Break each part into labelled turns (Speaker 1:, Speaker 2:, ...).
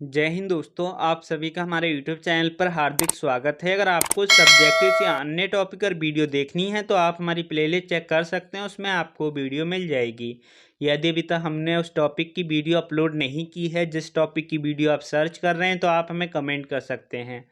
Speaker 1: जय हिंद दोस्तों, आप सभी का हमारे YouTube चैनल पर हार्दिक स्वागत है। अगर आपको सब्जेक्टिव या अन्य टॉपिक पर वीडियो देखनी है तो आप हमारी प्लेलिस्ट चेक कर सकते हैं, उसमें आपको वीडियो मिल जाएगी। यदि अभी तक हमने उस टॉपिक की वीडियो अपलोड नहीं की है, जिस टॉपिक की वीडियो आप सर्च कर रहे हैं, तो आप हमें कमेंट कर सकते हैं।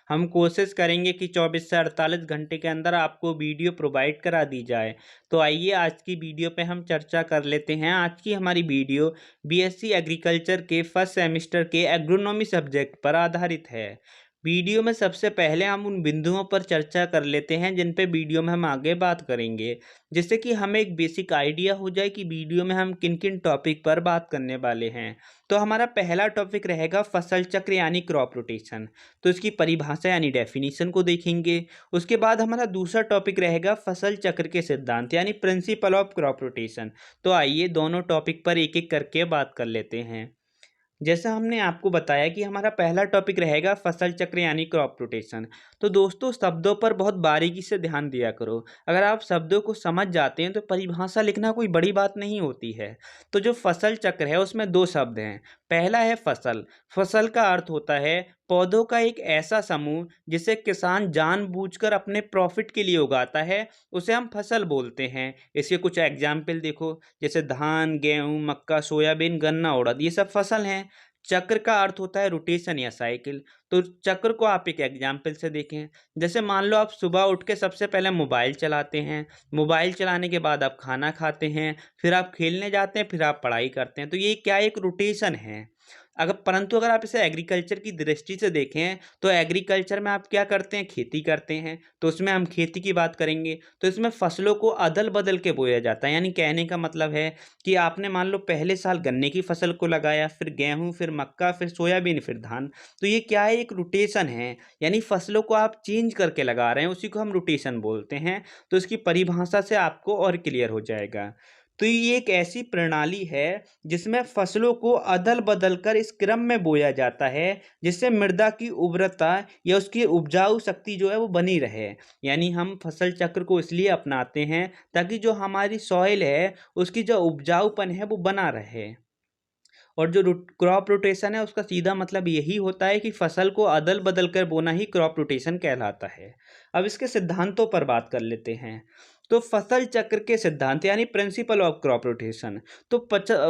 Speaker 1: हम कोशिश करेंगे कि 24 से 48 घंटे के अंदर आपको वीडियो प्रोवाइड करा दी जाए। तो आइए आज की वीडियो पे हम चर्चा कर लेते हैं। आज की हमारी वीडियो बीएससी एग्रीकल्चर के फर्स्ट सेमेस्टर के एग्रोनॉमी सब्जेक्ट पर आधारित है। वीडियो में सबसे पहले हम उन बिंदुओं पर चर्चा कर लेते हैं जिन पे वीडियो में हम आगे बात करेंगे, जिससे कि हमें एक बेसिक आइडिया हो जाए कि वीडियो में हम किन किन टॉपिक पर बात करने वाले हैं। तो हमारा पहला टॉपिक रहेगा फसल चक्र यानी क्रॉप रोटेशन। तो इसकी परिभाषा यानी डेफिनेशन को देखेंगे। उसके बाद हमारा दूसरा टॉपिक रहेगा फसल चक्र के सिद्धांत यानी प्रिंसिपल ऑफ क्रॉप रोटेशन। तो आइए दोनों टॉपिक पर एक एक करके बात कर लेते हैं। जैसा हमने आपको बताया कि हमारा पहला टॉपिक रहेगा फसल चक्र यानी क्रॉप रोटेशन। तो दोस्तों, शब्दों पर बहुत बारीकी से ध्यान दिया करो। अगर आप शब्दों को समझ जाते हैं तो परिभाषा लिखना कोई बड़ी बात नहीं होती है। तो जो फसल चक्र है उसमें दो शब्द हैं। पहला है फसल। फसल का अर्थ होता है पौधों का एक ऐसा समूह जिसे किसान जानबूझकर अपने प्रॉफिट के लिए उगाता है, उसे हम फसल बोलते हैं। इसके कुछ एग्जाम्पल देखो, जैसे धान, गेहूं, मक्का, सोयाबीन, गन्ना, उड़द, ये सब फसल हैं। चक्र का अर्थ होता है रोटेशन या साइकिल। तो चक्र को आप एक एग्जाम्पल से देखें। जैसे मान लो आप सुबह उठ के सबसे पहले मोबाइल चलाते हैं, मोबाइल चलाने के बाद आप खाना खाते हैं, फिर आप खेलने जाते हैं, फिर आप पढ़ाई करते हैं। तो ये क्या एक रोटेशन है। अगर आप इसे एग्रीकल्चर की दृष्टि से देखें तो एग्रीकल्चर में आप क्या करते हैं, खेती करते हैं। तो उसमें हम खेती की बात करेंगे। तो इसमें फसलों को अदल बदल के बोया जाता है। यानी कहने का मतलब है कि आपने मान लो पहले साल गन्ने की फसल को लगाया, फिर गेहूं, फिर मक्का, फिर सोयाबीन, फिर धान। तो ये क्या है, एक रोटेशन है। यानी फसलों को आप चेंज करके लगा रहे हैं, उसी को हम रोटेशन बोलते हैं। तो इसकी परिभाषा से आपको और क्लियर हो जाएगा। तो ये एक ऐसी प्रणाली है जिसमें फसलों को अदल बदल कर इस क्रम में बोया जाता है जिससे मृदा की उर्वरता या उसकी उपजाऊ शक्ति जो है वो बनी रहे। यानी हम फसल चक्र को इसलिए अपनाते हैं ताकि जो हमारी सॉइल है उसकी जो उपजाऊपन है वो बना रहे। और जो क्रॉप रोटेशन है उसका सीधा मतलब यही होता है कि फसल को अदल बदल कर बोना ही क्रॉप रोटेशन कहलाता है। अब इसके सिद्धांतों पर बात कर लेते हैं। तो फसल चक्र के सिद्धांत यानी प्रिंसिपल ऑफ क्रॉप रोटेशन। तो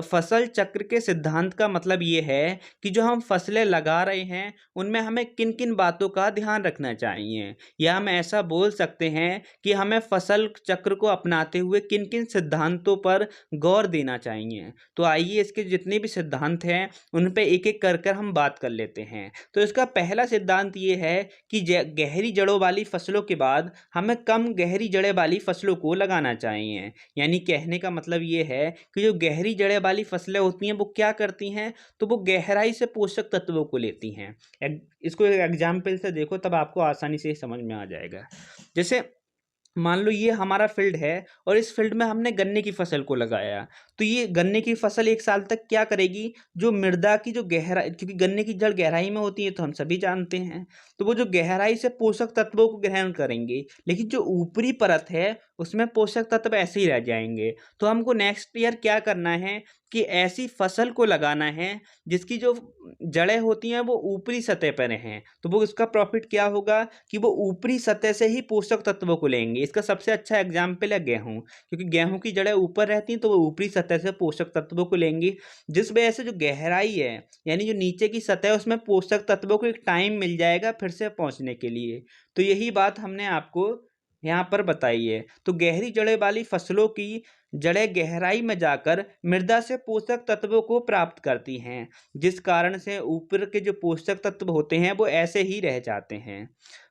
Speaker 1: फसल चक्र के सिद्धांत का मतलब ये है कि जो हम फसलें लगा रहे हैं उनमें हमें किन किन बातों का ध्यान रखना चाहिए, या हम ऐसा बोल सकते हैं कि हमें फसल चक्र को अपनाते हुए किन किन सिद्धांतों पर गौर देना चाहिए। तो आइए इसके जितने भी सिद्धांत हैं उन पे एक एक कर कर हम बात कर लेते हैं। तो इसका पहला सिद्धांत ये है कि गहरी जड़ों वाली फसलों के बाद हमें कम गहरी जड़ें वाली फसलों को लगाना चाहिए। यानी कहने का मतलब ये है कि जो गहरी जड़ें वाली फसलें होती हैं वो क्या करती हैं, तो वो गहराई से पोषक तत्वों को लेती हैं। इसको एक एग्जाम्पल से देखो तब आपको आसानी से समझ में आ जाएगा। जैसे मान लो ये हमारा फील्ड है और इस फील्ड में हमने गन्ने की फसल को लगाया। तो ये गन्ने की फसल एक साल तक क्या करेगी, जो मृदा की जो गहराई, क्योंकि गन्ने की जड़ गहराई में होती है तो हम सभी जानते हैं, तो वो जो गहराई से पोषक तत्वों को ग्रहण करेंगे, लेकिन जो ऊपरी परत है उसमें पोषक तत्व ऐसे ही रह जाएंगे। तो हमको नेक्स्ट ईयर क्या करना है कि ऐसी फसल को लगाना है जिसकी जो जड़ें होती हैं वो ऊपरी सतह पर हैं। तो वो उसका प्रॉफिट क्या होगा कि वो ऊपरी सतह से ही पोषक तत्वों को लेंगे। इसका सबसे अच्छा एग्जाम्पल है गेहूं, क्योंकि गेहूं की जड़ें ऊपर रहती हैं तो वो ऊपरी सतह से पोषक तत्वों को लेंगी, जिस वजह से जो गहराई है यानी जो नीचे की सतह है उसमें पोषक तत्वों को एक टाइम मिल जाएगा फिर से पहुंचने के लिए। तो यही बात हमने आपको यहाँ पर बताई है। तो गहरी जड़ें वाली फसलों की जड़ें गहराई में जाकर मृदा से पोषक तत्वों को प्राप्त करती हैं, जिस कारण से ऊपर के जो पोषक तत्व होते हैं वो ऐसे ही रह जाते हैं।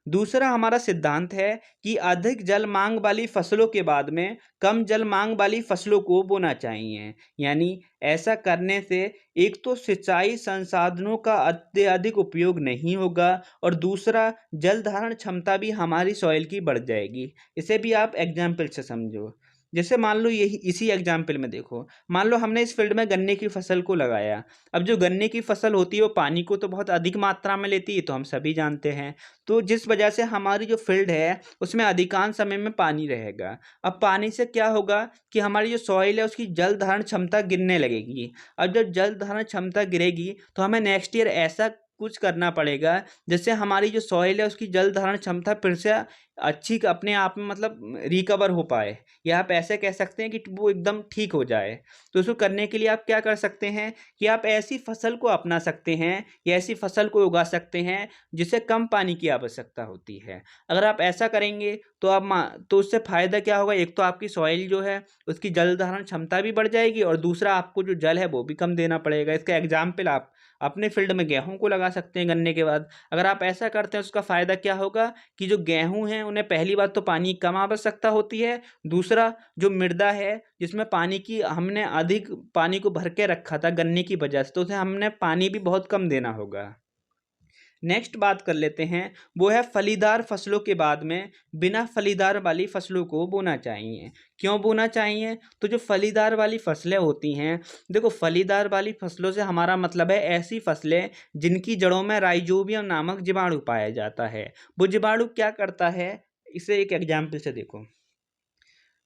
Speaker 1: दूसरा हमारा सिद्धांत है कि अधिक जल मांग वाली फसलों के बाद में कम जल मांग वाली फसलों को बोना चाहिए। यानी ऐसा करने से एक तो सिंचाई संसाधनों का अत्यधिक उपयोग नहीं होगा और दूसरा जल धारण क्षमता भी हमारी सॉइल की बढ़ जाएगी। इसे भी आप एग्जाम्पल से समझो। जैसे मान लो यही इसी एग्जाम्पल में देखो, मान लो हमने इस फील्ड में गन्ने की फसल को लगाया। अब जो गन्ने की फसल होती है वो पानी को तो बहुत अधिक मात्रा में लेती है, तो हम सभी जानते हैं। तो जिस वजह से हमारी जो फील्ड है उसमें अधिकांश समय में पानी रहेगा। अब पानी से क्या होगा कि हमारी जो सॉइल है उसकी जल धारण क्षमता गिरने लगेगी। अब जब जल धारण क्षमता गिरेगी तो हमें नेक्स्ट ईयर ऐसा कुछ करना पड़ेगा जिससे हमारी जो सॉइल है उसकी जल धारण क्षमता फिर से अच्छी अपने आप में मतलब रिकवर हो पाए, या आप ऐसे कह सकते हैं कि वो एकदम ठीक हो जाए। तो उसको करने के लिए आप क्या कर सकते हैं कि आप ऐसी फसल को अपना सकते हैं या ऐसी फसल को उगा सकते हैं जिसे कम पानी की आवश्यकता होती है। अगर आप ऐसा करेंगे तो तो उससे फ़ायदा क्या होगा, एक तो आपकी सॉइल जो है उसकी जल धारण क्षमता भी बढ़ जाएगी और दूसरा आपको जो जल है वो भी कम देना पड़ेगा। इसका एग्जाम्पल आप अपने फील्ड में गेहूं को लगा सकते हैं गन्ने के बाद। अगर आप ऐसा करते हैं उसका फ़ायदा क्या होगा कि जो गेहूं हैं उन्हें पहली बात तो पानी की कम आवश्यकता होती है, दूसरा जो मृदा है जिसमें पानी की हमने अधिक पानी को भर के रखा था गन्ने की वजह से, तो उसे हमने पानी भी बहुत कम देना होगा। नेक्स्ट बात कर लेते हैं, वो है फलीदार फसलों के बाद में बिना फलीदार वाली फसलों को बोना चाहिए। क्यों बोना चाहिए? तो जो फलीदार वाली फसलें होती हैं, देखो फलीदार वाली फसलों से हमारा मतलब है ऐसी फसलें जिनकी जड़ों में राइजोबियम नामक जीवाणु पाया जाता है। वो जीवाणु क्या करता है, इसे एक एग्जाम्पल से देखो।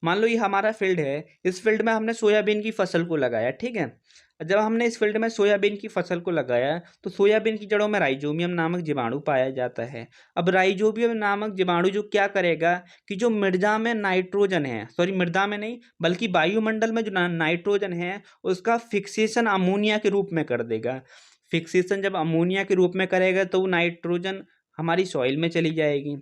Speaker 1: मान लो ये हमारा फील्ड है, इस फील्ड में हमने सोयाबीन की फसल को लगाया, ठीक है। जब हमने इस फील्ड में सोयाबीन की फसल को लगाया तो सोयाबीन की जड़ों में राइजोबियम नामक जीवाणु पाया जाता है। अब राइजोबियम नामक जीवाणु जो क्या करेगा कि जो मृदा में नाइट्रोजन है, सॉरी मृदा में नहीं बल्कि वायुमंडल में जो नाइट्रोजन है उसका फिक्सेशन अमोनिया के रूप में कर देगा। फिक्सेशन जब अमोनिया के रूप में करेगा तो वो नाइट्रोजन हमारी सॉइल में चली जाएगी।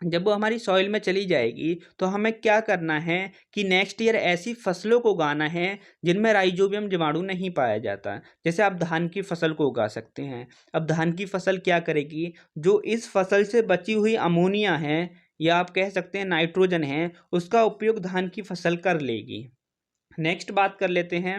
Speaker 1: जब वो हमारी सॉइल में चली जाएगी तो हमें क्या करना है कि नेक्स्ट ईयर ऐसी फसलों को उगाना है जिनमें राइजोबियम जीवाणु नहीं पाया जाता। जैसे आप धान की फसल को उगा सकते हैं। अब धान की फसल क्या करेगी, जो इस फसल से बची हुई अमोनिया है या आप कह सकते हैं नाइट्रोजन है, उसका उपयोग धान की फसल कर लेगी। नेक्स्ट बात कर लेते हैं।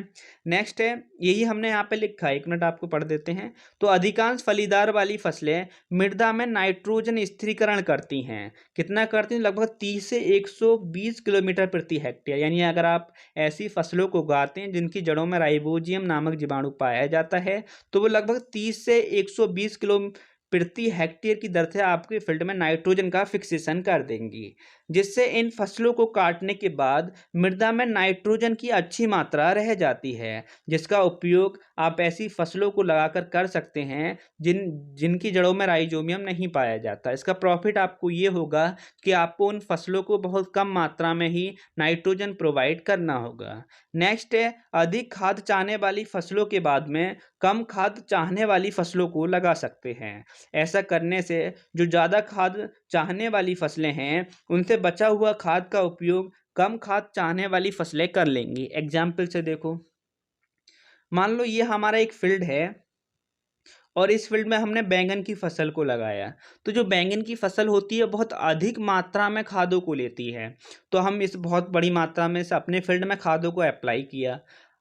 Speaker 1: नेक्स्ट है, यही हमने यहाँ पे लिखा है, एक मिनट आपको पढ़ देते हैं। तो अधिकांश फलीदार वाली फसलें मृदा में नाइट्रोजन स्थिरीकरण करती हैं। कितना करती हैं? लगभग 30 से 120 किलोमीटर प्रति हेक्टेयर। यानी अगर आप ऐसी फसलों को उगाते हैं जिनकी जड़ों में राइजोबियम नामक जीवाणु पाया जाता है तो वो लगभग 30 से 120 किलो प्रति हेक्टेयर की दर से आपके फील्ड में नाइट्रोजन का फिक्सेशन कर देंगी, जिससे इन फसलों को काटने के बाद मृदा में नाइट्रोजन की अच्छी मात्रा रह जाती है, जिसका उपयोग आप ऐसी फसलों को लगाकर कर सकते हैं जिनकी जड़ों में राइजोबियम नहीं पाया जाता। इसका प्रॉफिट आपको ये होगा कि आपको उन फसलों को बहुत कम मात्रा में ही नाइट्रोजन प्रोवाइड करना होगा। नेक्स्ट है, अधिक खाद चाहने वाली फसलों के बाद में कम खाद चाहने वाली फसलों को लगा सकते हैं। ऐसा करने से जो ज़्यादा खाद चाहने वाली फसलें हैं उनसे बचा हुआ खाद का उपयोग कम खाद चाहने वाली फसलें कर लेंगी। एग्जाम्पल से देखो, मान लो ये हमारा एक फील्ड है और इस फील्ड में हमने बैंगन की फसल को लगाया। तो जो बैंगन की फसल होती है बहुत अधिक मात्रा में खादों को लेती है, तो हम इस बहुत बड़ी मात्रा में से अपने फील्ड में खादों को अप्लाई किया।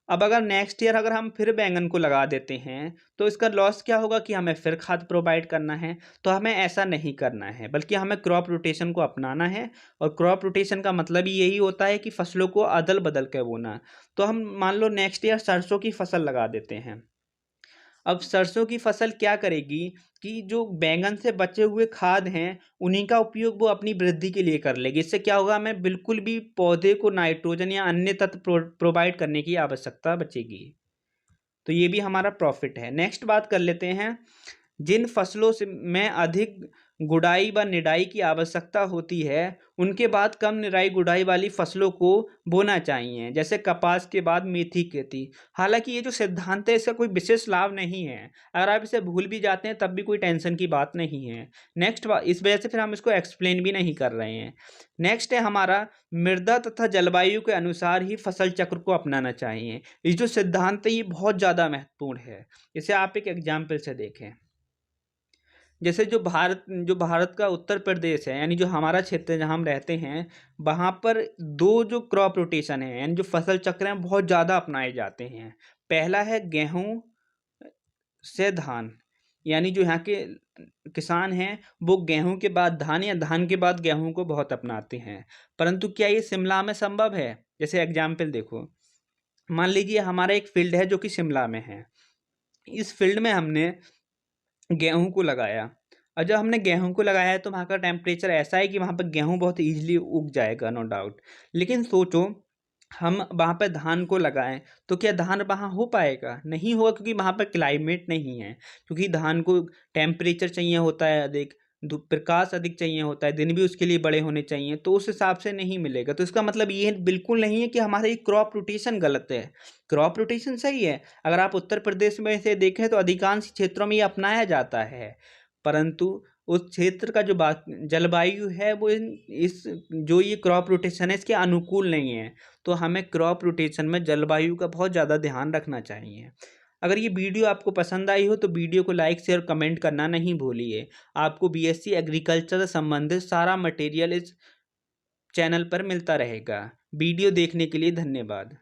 Speaker 1: अब अगर नेक्स्ट ईयर अगर हम फिर बैंगन को लगा देते हैं तो इसका लॉस क्या होगा कि हमें फिर खाद प्रोवाइड करना है। तो हमें ऐसा नहीं करना है, बल्कि हमें क्रॉप रोटेशन को अपनाना है। और क्रॉप रोटेशन का मतलब ही यही होता है कि फसलों को अदल बदल के बोना। तो हम मान लो नेक्स्ट ईयर सरसों की फसल लगा देते हैं। अब सरसों की फसल क्या करेगी कि जो बैंगन से बचे हुए खाद हैं उन्हीं का उपयोग वो अपनी वृद्धि के लिए कर लेगी। इससे क्या होगा, हमें बिल्कुल भी पौधे को नाइट्रोजन या अन्य तत्व प्रोवाइड करने की आवश्यकता बचेगी। तो ये भी हमारा प्रॉफिट है। नेक्स्ट बात कर लेते हैं, जिन फसलों से में अधिक गुड़ाई व निराई की आवश्यकता होती है उनके बाद कम निराई गुड़ाई वाली फसलों को बोना चाहिए, जैसे कपास के बाद मेथी खेती। हालांकि ये जो सिद्धांत है इसका कोई विशेष लाभ नहीं है, अगर आप इसे भूल भी जाते हैं तब भी कोई टेंशन की बात नहीं है। नेक्स्ट बात, इस वजह से फिर हम इसको एक्सप्लेन भी नहीं कर रहे हैं। नेक्स्ट है हमारा, मृदा तथा जलवायु के अनुसार ही फसल चक्र को अपनाना चाहिए। ये जो सिद्धांत है ये बहुत ज़्यादा महत्वपूर्ण है। इसे आप एक एग्जाम्पल से देखें। जैसे जो भारत का उत्तर प्रदेश है, यानी जो हमारा क्षेत्र है जहाँ हम रहते हैं, वहाँ पर दो जो क्रॉप रोटेशन है यानी जो फसल चक्र हैं बहुत ज़्यादा अपनाए जाते हैं। पहला है गेहूँ से धान, यानी जो यहाँ के किसान हैं वो गेहूं के बाद धान या धान के बाद गेहूं को बहुत अपनाते हैं। परंतु क्या ये शिमला में संभव है? जैसे एग्जाम्पल देखो, मान लीजिए हमारा एक फील्ड है जो कि शिमला में है। इस फील्ड में हमने गेहूं को लगाया, और जब हमने गेहूं को लगाया है तो वहाँ का टेम्परेचर ऐसा है कि वहाँ पर गेहूं बहुत ईजिली उग जाएगा, नो डाउट। लेकिन सोचो हम वहाँ पर धान को लगाएं तो क्या धान वहाँ हो पाएगा? नहीं होगा, क्योंकि वहाँ पर क्लाइमेट नहीं है। क्योंकि धान को टेम्परेचर चाहिए होता है अधिक, धूप प्रकाश अधिक चाहिए होता है, दिन भी उसके लिए बड़े होने चाहिए, तो उस हिसाब से नहीं मिलेगा। तो इसका मतलब ये बिल्कुल नहीं है कि हमारा ये क्रॉप रोटेशन गलत है, क्रॉप रोटेशन सही है। अगर आप उत्तर प्रदेश में से देखें तो अधिकांश क्षेत्रों में ये अपनाया जाता है, परंतु उस क्षेत्र का जो जलवायु है वो इस जो ये क्रॉप रोटेशन है इसके अनुकूल नहीं है। तो हमें क्रॉप रोटेशन में जलवायु का बहुत ज़्यादा ध्यान रखना चाहिए। अगर ये वीडियो आपको पसंद आई हो तो वीडियो को लाइक शेयर कमेंट करना नहीं भूलिए। आपको बीएससी एग्रीकल्चर से संबंधित सारा मटेरियल इस चैनल पर मिलता रहेगा। वीडियो देखने के लिए धन्यवाद।